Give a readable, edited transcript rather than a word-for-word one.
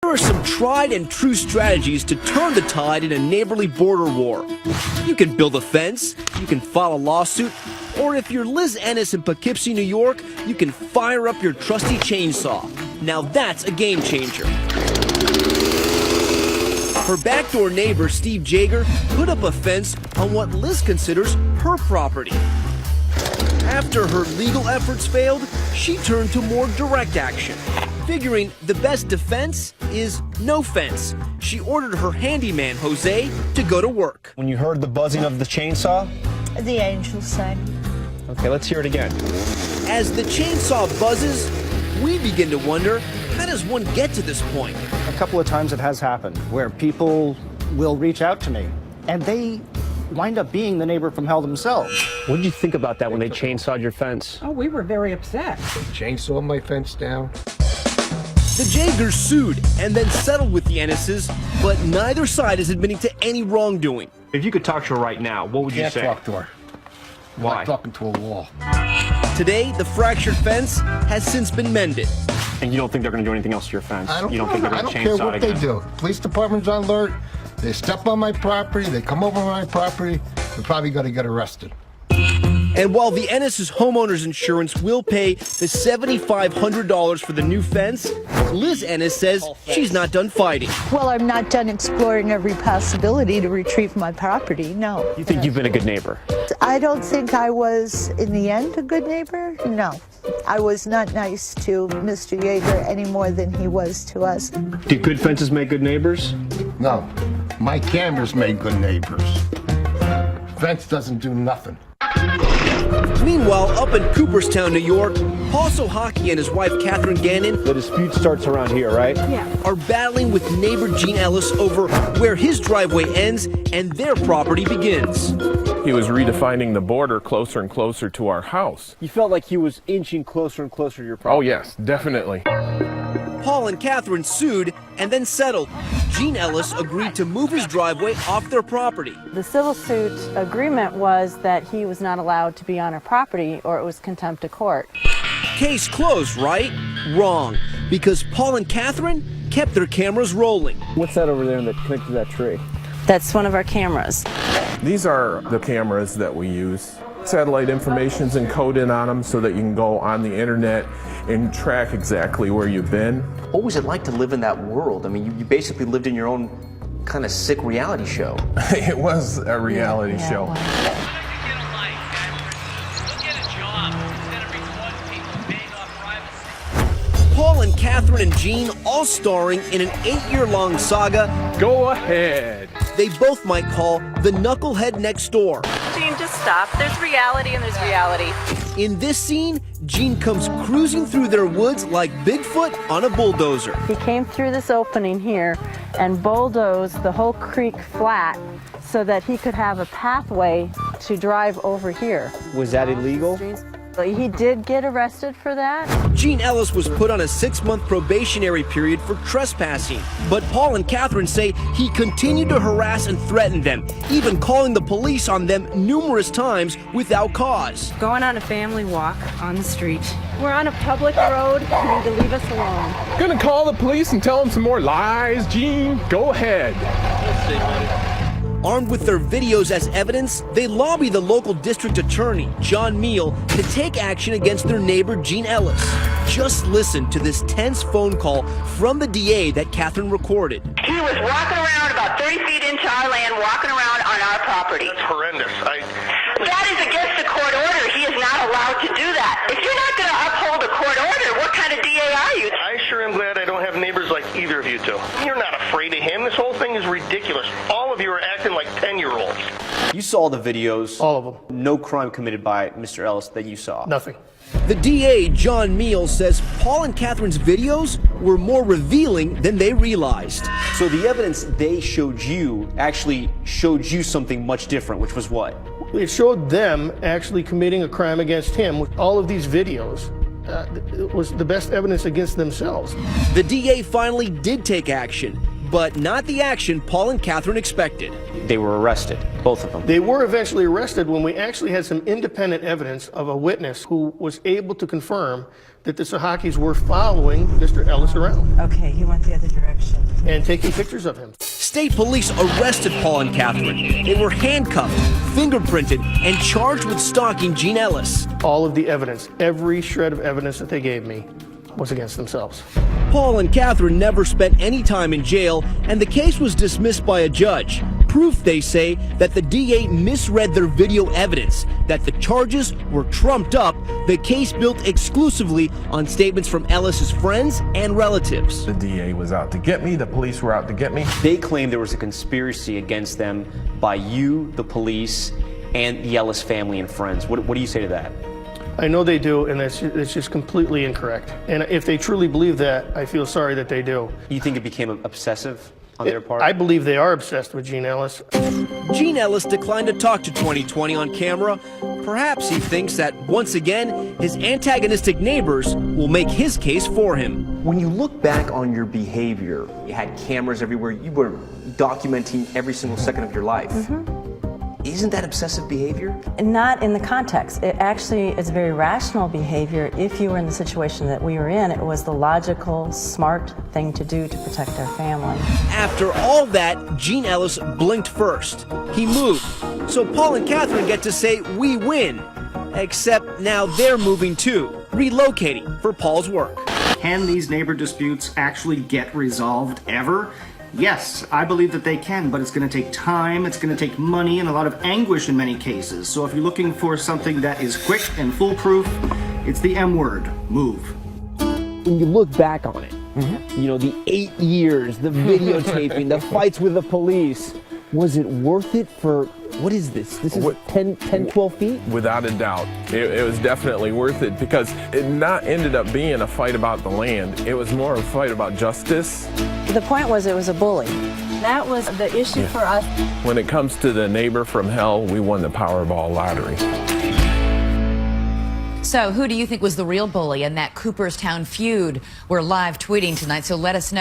Here are some tried and true strategies to turn the tide in a neighborly border war. You can build a fence, you can file a lawsuit, or if you're Liz Ennis in Poughkeepsie, New York, you can fire up your trusty chainsaw. Now that's a game changer. Her backdoor neighbor, Steve Jager, put up a fence on what Liz considers her property. After her legal efforts failed, she turned to more direct action. Figuring the best defense is no fence, she ordered her handyman, Jose, to go to work. When you heard the buzzing of the chainsaw? The angel sang. Okay, let's hear it again. As the chainsaw buzzes, we begin to wonder, how does one get to this point? A couple of times it has happened where people will reach out to me and they wind up being the neighbor from hell themselves. What did you think about that when they chainsawed your fence? Oh, we were very upset. Chainsaw my fence down. The Jagers sued and then settled with the Ennises, but neither side is admitting to any wrongdoing. If you could talk to her right now, what would you Can't say? talk to her. Why? Like talking to a wall. Today, the fractured fence has since been mended. And you don't think they're going to do anything else to your fence? I don't, you don't think they're I going to don't care chainsaw what it again? they do. Police department's on alert. They step on my property. They come over my property. They're probably going to get arrested. And while the Ennis' homeowner's insurance will pay the $7,500 for the new fence, Liz Ennis says she's not done fighting. Well, I'm not done exploring every possibility to retrieve my property, no. You think you've been a good neighbor? I don't think I was, in the end, a good neighbor. No. I was not nice to Mr. Yeager any more than he was to us. Do good fences make good neighbors? No. My cameras made good neighbors. Fence doesn't do nothing. Meanwhile, up in Cooperstown, New York, Paul Sohaki and his wife, Catherine Gannon, The dispute starts around here, right? are battling with neighbor Gene Ellis over where his driveway ends and their property begins. He was redefining the border closer and closer to our house. You felt like he was inching closer and closer to your Oh property. yes, definitely. Paul and Catherine sued and then settled. Gene Ellis agreed to move his driveway off their property. The civil suit agreement was that he was not allowed to be on our property or it was contempt of court. Case closed, right? Wrong, because Paul and Catherine kept their cameras rolling. What's that over there that connected to that tree? That's one of our cameras. These are the cameras that we use. Satellite information's encoded on them so that you can go on the internet and track exactly where you've been. What was it like to live in that world? I mean, you basically lived in your own kind of sick reality show. It was a reality show. Paul and Catherine and Gene all starring in an 8-year-long saga Go ahead. they both might call The Knucklehead Next Door. Gene, just stop. There's reality and there's reality. In this scene, Gene comes cruising through their woods like Bigfoot on a bulldozer. He came through this opening here and bulldozed the whole creek flat so that he could have a pathway to drive over here. Was that illegal? He did get arrested for that. Gene Ellis was put on a 6-month probationary period for trespassing, but Paul and Catherine say he continued to harass and threaten them, even calling the police on them numerous times without cause. Going on a family walk on the street. We're on a public road. You need to leave us alone. Gonna call the police and tell them some more lies, Gene? Go ahead. Armed with their videos as evidence, they lobby the local district attorney, John Meal, to take action against their neighbor, Gene Ellis. Just listen to this tense phone call from the DA that Catherine recorded. He was walking around about 30 feet into our land, walking around on our property. That's horrendous. That is against the court order. He is not allowed to do that. If you're not going to uphold a court order, what kind of DA are you? I sure am glad I don't have neighbors like either of you two. You're not afraid of him. This whole thing is ridiculous. All of you are acting like 10-year-olds. You saw the videos. All of them. No crime committed by Mr. Ellis that you saw. Nothing. The DA, John Meal, says Paul and Catherine's videos were more revealing than they realized. So the evidence they showed you actually showed you something much different, which was what? It showed them actually committing a crime against him. With all of these videos, it was the best evidence against themselves. The DA finally did take action, but not the action Paul and Catherine expected. They were arrested, both of them. They were eventually arrested when we actually had some independent evidence of a witness who was able to confirm that the Sohakis were following Mr. Ellis around. Okay, he went the other direction. and taking pictures of him. State police arrested Paul and Catherine. They were handcuffed, fingerprinted, and charged with stalking Gene Ellis. All of the evidence, every shred of evidence that they gave me was against themselves. Paul and Catherine never spent any time in jail, and the case was dismissed by a judge. Proof, they say, that the DA misread their video evidence, that the charges were trumped up, the case built exclusively on statements from Ellis's friends and relatives. The DA was out to get me, the police were out to get me. They claim there was a conspiracy against them by you, the police, and the Ellis family and friends. What do you say to that? I know they do, and it's just completely incorrect. And if they truly believe that, I feel sorry that they do. You think it became obsessive on their part? I believe they are obsessed with Gene Ellis. Gene Ellis declined to talk to 2020 on camera. Perhaps he thinks that, once again, his antagonistic neighbors will make his case for him. When you look back on your behavior, you had cameras everywhere, you were documenting every single second of your life. Isn't that obsessive behavior? Not in the context. It actually is very rational behavior. If you were in the situation that we were in, it was the logical, smart thing to do to protect our family. After all that, Gene Ellis blinked first. He moved. So Paul and Catherine get to say, "We win." Except now they're moving too, relocating for Paul's work. Can these neighbor disputes actually get resolved ever? Yes, I believe that they can, but it's going to take time, it's going to take money, and a lot of anguish in many cases. So if you're looking for something that is quick and foolproof, it's the M word, move. When you look back on it, you know, the 8 years, the videotaping, the fights with the police, was it worth it for, what is this? This is 10, 12 feet? Without a doubt. It was definitely worth it because it not ended up being a fight about the land. It was more of a fight about justice. The point was it was a bully. That was the issue for us. When it comes to the neighbor from hell, we won the Powerball lottery. So who do you think was the real bully in that Cooperstown feud? We're live tweeting tonight, so let us know.